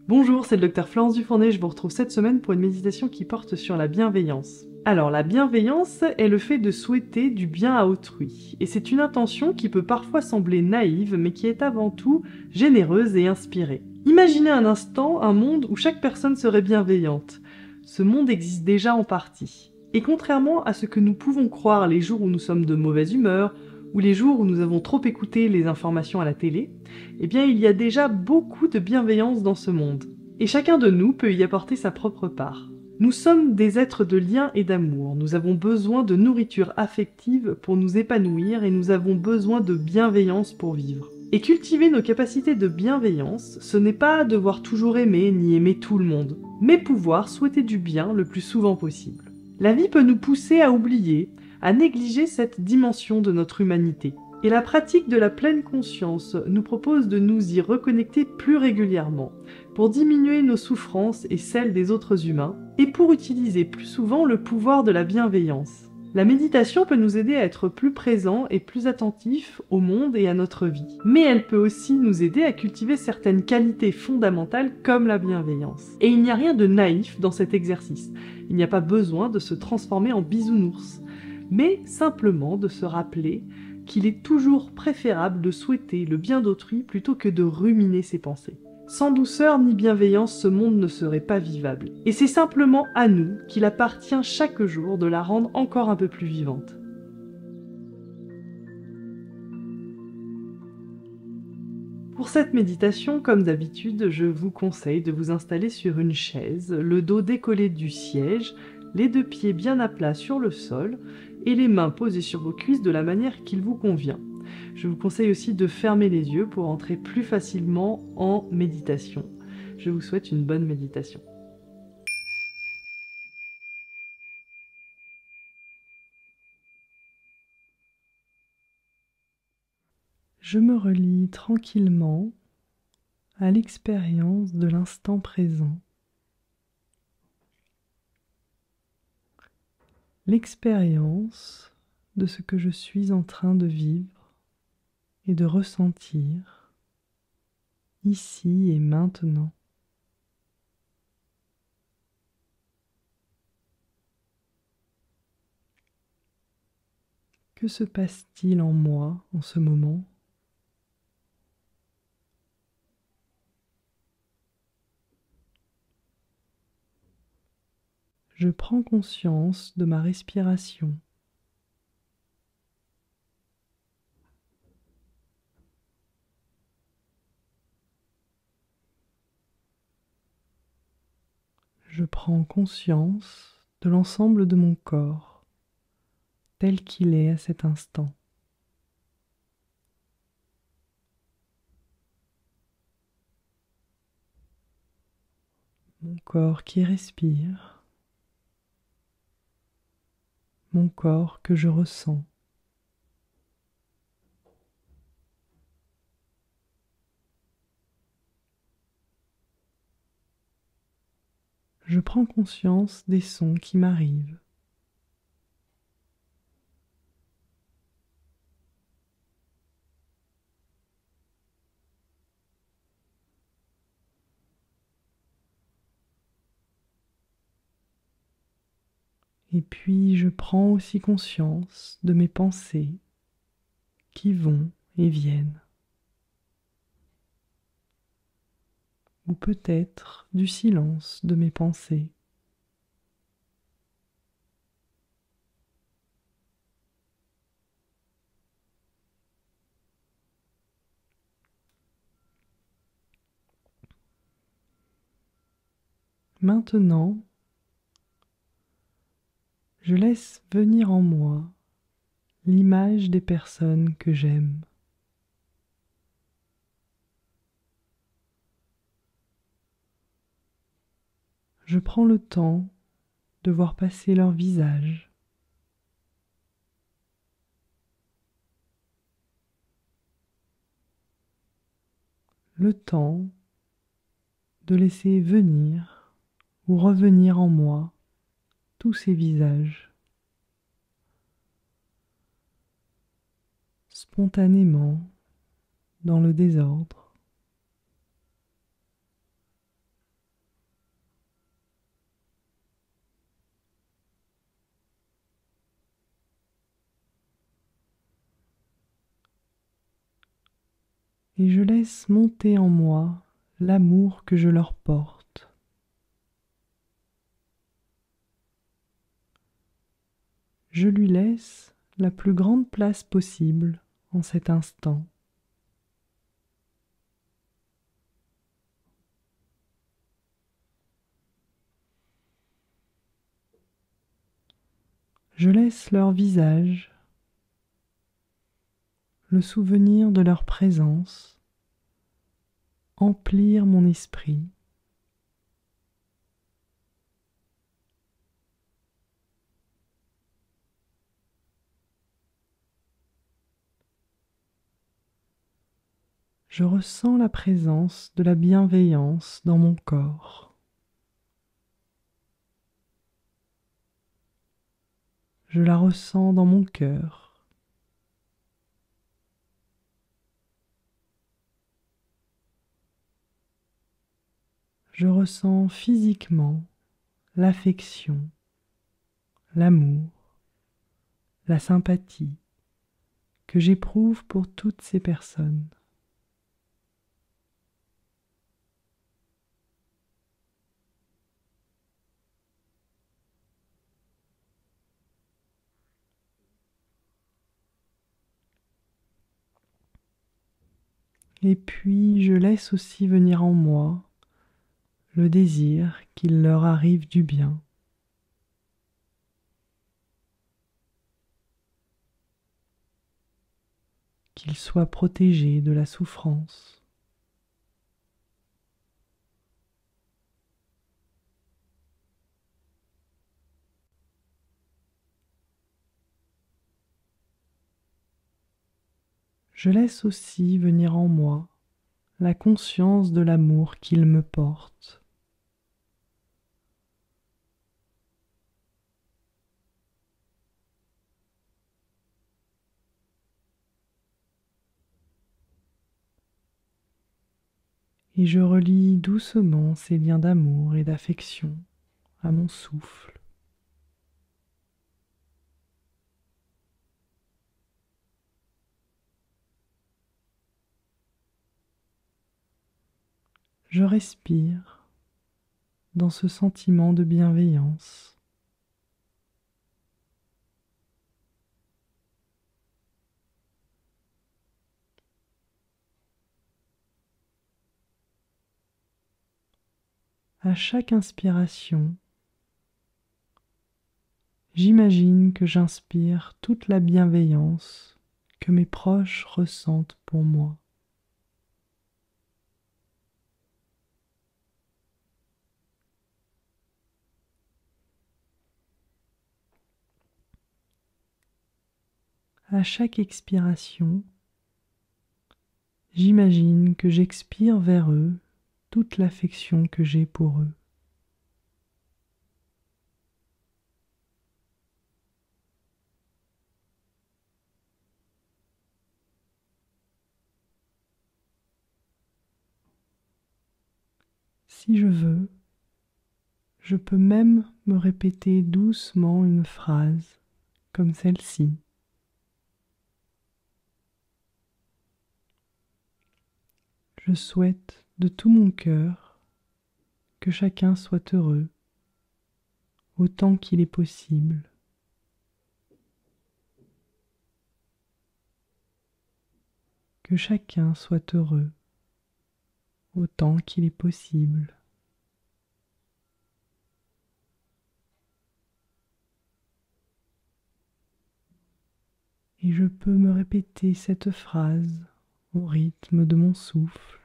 Bonjour, c'est le docteur Florence Dufournet, je vous retrouve cette semaine pour une méditation qui porte sur la bienveillance. Alors, la bienveillance est le fait de souhaiter du bien à autrui, et c'est une intention qui peut parfois sembler naïve, mais qui est avant tout généreuse et inspirée. Imaginez un instant un monde où chaque personne serait bienveillante. Ce monde existe déjà en partie. Et contrairement à ce que nous pouvons croire les jours où nous sommes de mauvaise humeur, ou les jours où nous avons trop écouté les informations à la télé, eh bien il y a déjà beaucoup de bienveillance dans ce monde. Et chacun de nous peut y apporter sa propre part. Nous sommes des êtres de lien et d'amour, nous avons besoin de nourriture affective pour nous épanouir et nous avons besoin de bienveillance pour vivre. Et cultiver nos capacités de bienveillance, ce n'est pas devoir toujours aimer ni aimer tout le monde, mais pouvoir souhaiter du bien le plus souvent possible. La vie peut nous pousser à oublier, à négliger cette dimension de notre humanité. Et la pratique de la pleine conscience nous propose de nous y reconnecter plus régulièrement, pour diminuer nos souffrances et celles des autres humains, et pour utiliser plus souvent le pouvoir de la bienveillance. La méditation peut nous aider à être plus présents et plus attentifs au monde et à notre vie. Mais elle peut aussi nous aider à cultiver certaines qualités fondamentales comme la bienveillance. Et il n'y a rien de naïf dans cet exercice. Il n'y a pas besoin de se transformer en bisounours, mais simplement de se rappeler qu'il est toujours préférable de souhaiter le bien d'autrui plutôt que de ruminer ses pensées. Sans douceur ni bienveillance, ce monde ne serait pas vivable. Et c'est simplement à nous qu'il appartient chaque jour de la rendre encore un peu plus vivante. Pour cette méditation, comme d'habitude, je vous conseille de vous installer sur une chaise, le dos décollé du siège, les deux pieds bien à plat sur le sol et les mains posées sur vos cuisses de la manière qu'il vous convient. Je vous conseille aussi de fermer les yeux pour entrer plus facilement en méditation. Je vous souhaite une bonne méditation. Je me relie tranquillement à l'expérience de l'instant présent. L'expérience de ce que je suis en train de vivre et de ressentir ici et maintenant. Que se passe-t-il en moi en ce moment ? Je prends conscience de ma respiration. Je prends conscience de l'ensemble de mon corps, tel qu'il est à cet instant. Mon corps qui respire, mon corps que je ressens. Je prends conscience des sons qui m'arrivent. Et puis je prends aussi conscience de mes pensées qui vont et viennent. Ou peut-être du silence de mes pensées. Maintenant, je laisse venir en moi l'image des personnes que j'aime. Je prends le temps de voir passer leur visage. Le temps de laisser venir ou revenir en moi tous ces visages, spontanément, dans le désordre. et je laisse monter en moi l'amour que je leur porte. Je lui laisse la plus grande place possible en cet instant. Je laisse leur visage, le souvenir de leur présence, emplir mon esprit. Je ressens la présence de la bienveillance dans mon corps. Je la ressens dans mon cœur. Je ressens physiquement l'affection, l'amour, la sympathie que j'éprouve pour toutes ces personnes. Et puis je laisse aussi venir en moi le désir qu'il leur arrive du bien. Qu'ils soient protégés de la souffrance. Je laisse aussi venir en moi la conscience de l'amour qu'ils me portent. Et je relie doucement ces liens d'amour et d'affection à mon souffle. Je respire dans ce sentiment de bienveillance. À chaque inspiration, j'imagine que j'inspire toute la bienveillance que mes proches ressentent pour moi. À chaque expiration, j'imagine que j'expire vers eux toute l'affection que j'ai pour eux. Si je veux, je peux même me répéter doucement une phrase comme celle-ci. Je souhaite de tout mon cœur que chacun soit heureux autant qu'il est possible. Que chacun soit heureux autant qu'il est possible. Et je peux me répéter cette phrase au rythme de mon souffle.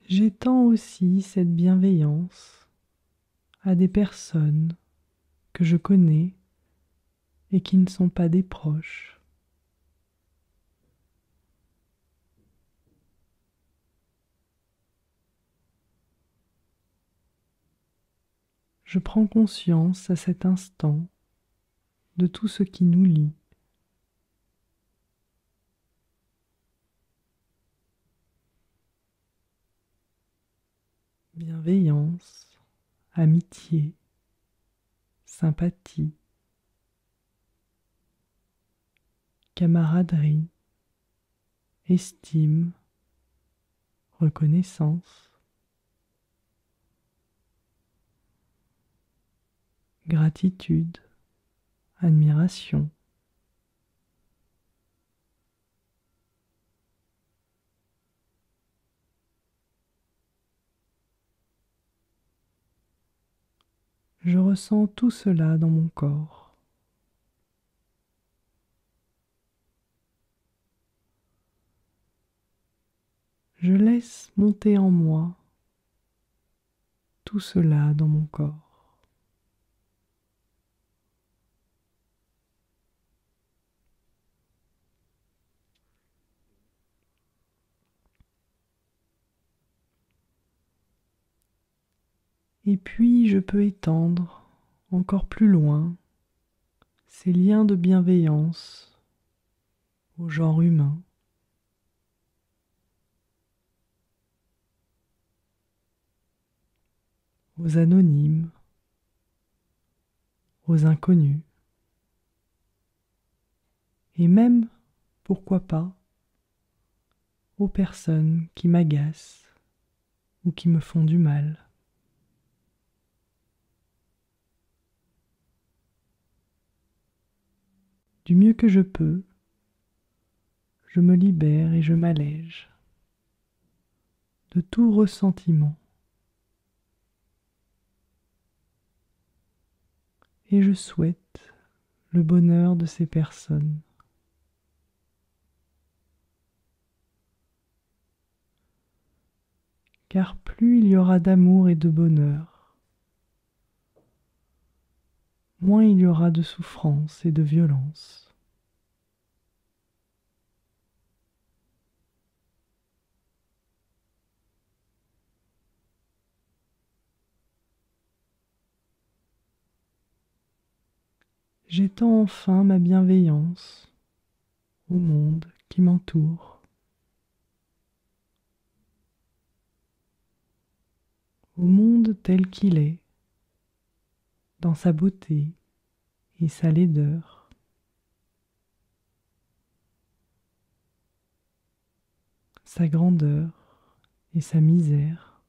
J'étends aussi cette bienveillance à des personnes que je connais et qui ne sont pas des proches. Je prends conscience à cet instant de tout ce qui nous lie. Bienveillance, amitié, sympathie, camaraderie, estime, reconnaissance, gratitude, admiration. Je ressens tout cela dans mon corps. Je laisse monter en moi tout cela dans mon corps. Et puis je peux étendre encore plus loin ces liens de bienveillance au genre humain, aux anonymes, aux inconnus, et même, pourquoi pas, aux personnes qui m'agacent ou qui me font du mal. Du mieux que je peux, je me libère et je m'allège de tout ressentiment. Et je souhaite le bonheur de ces personnes. Car plus il y aura d'amour et de bonheur, moins il y aura de souffrance et de violence. J'étends enfin ma bienveillance au monde qui m'entoure, au monde tel qu'il est, dans sa beauté et sa laideur, sa grandeur et sa misère,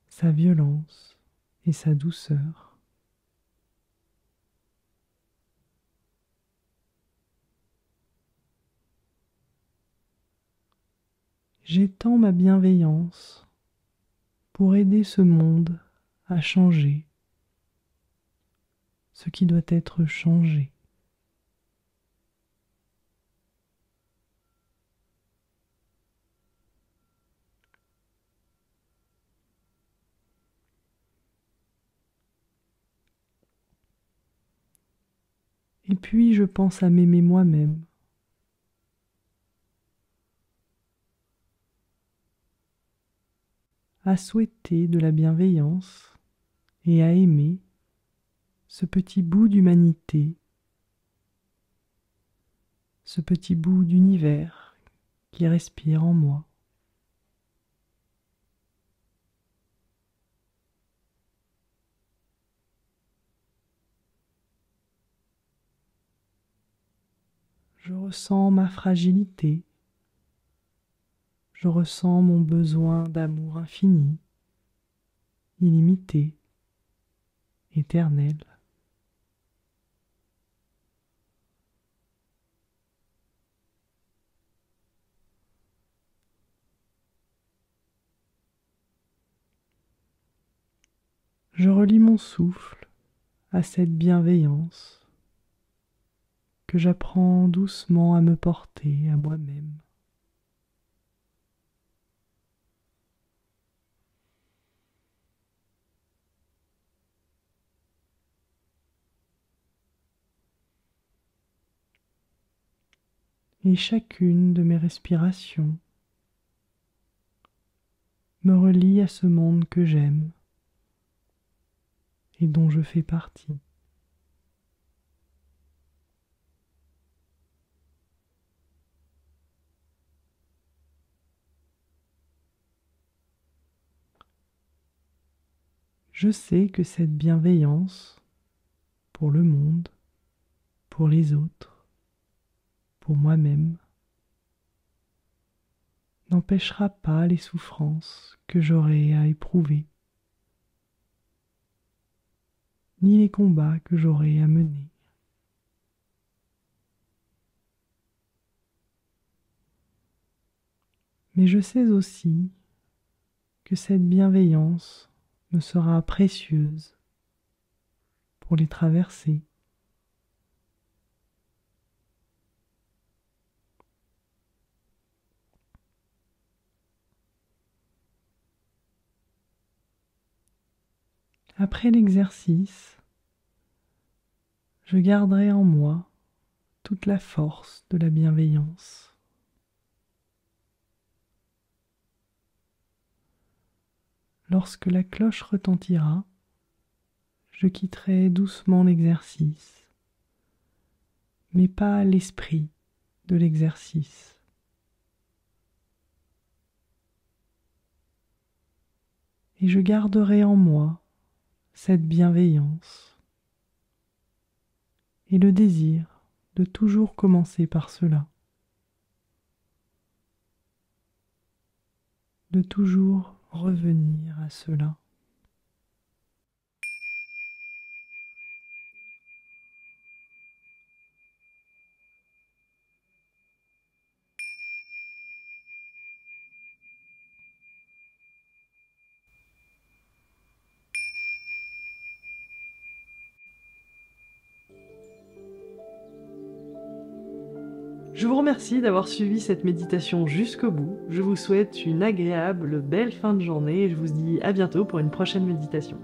sa violence et sa douceur. J'étends ma bienveillance pour aider ce monde à changer ce qui doit être changé. Et puis je pense à m'aimer moi-même, à souhaiter de la bienveillance et à aimer ce petit bout d'humanité, ce petit bout d'univers qui respire en moi. Je ressens ma fragilité, je ressens mon besoin d'amour infini, illimité, éternel. Je relie mon souffle à cette bienveillance que j'apprends doucement à me porter à moi-même. Et chacune de mes respirations me relie à ce monde que j'aime et dont je fais partie. Je sais que cette bienveillance pour le monde, pour les autres, pour moi-même, n'empêchera pas les souffrances que j'aurai à éprouver, ni les combats que j'aurai à mener. Mais je sais aussi que cette bienveillance me sera précieuse pour les traverser. Après l'exercice, je garderai en moi toute la force de la bienveillance. Lorsque la cloche retentira, je quitterai doucement l'exercice, mais pas l'esprit de l'exercice. Et je garderai en moi cette bienveillance et le désir de toujours commencer par cela, de toujours revenir à cela. Je vous remercie d'avoir suivi cette méditation jusqu'au bout. Je vous souhaite une agréable, belle fin de journée et je vous dis à bientôt pour une prochaine méditation.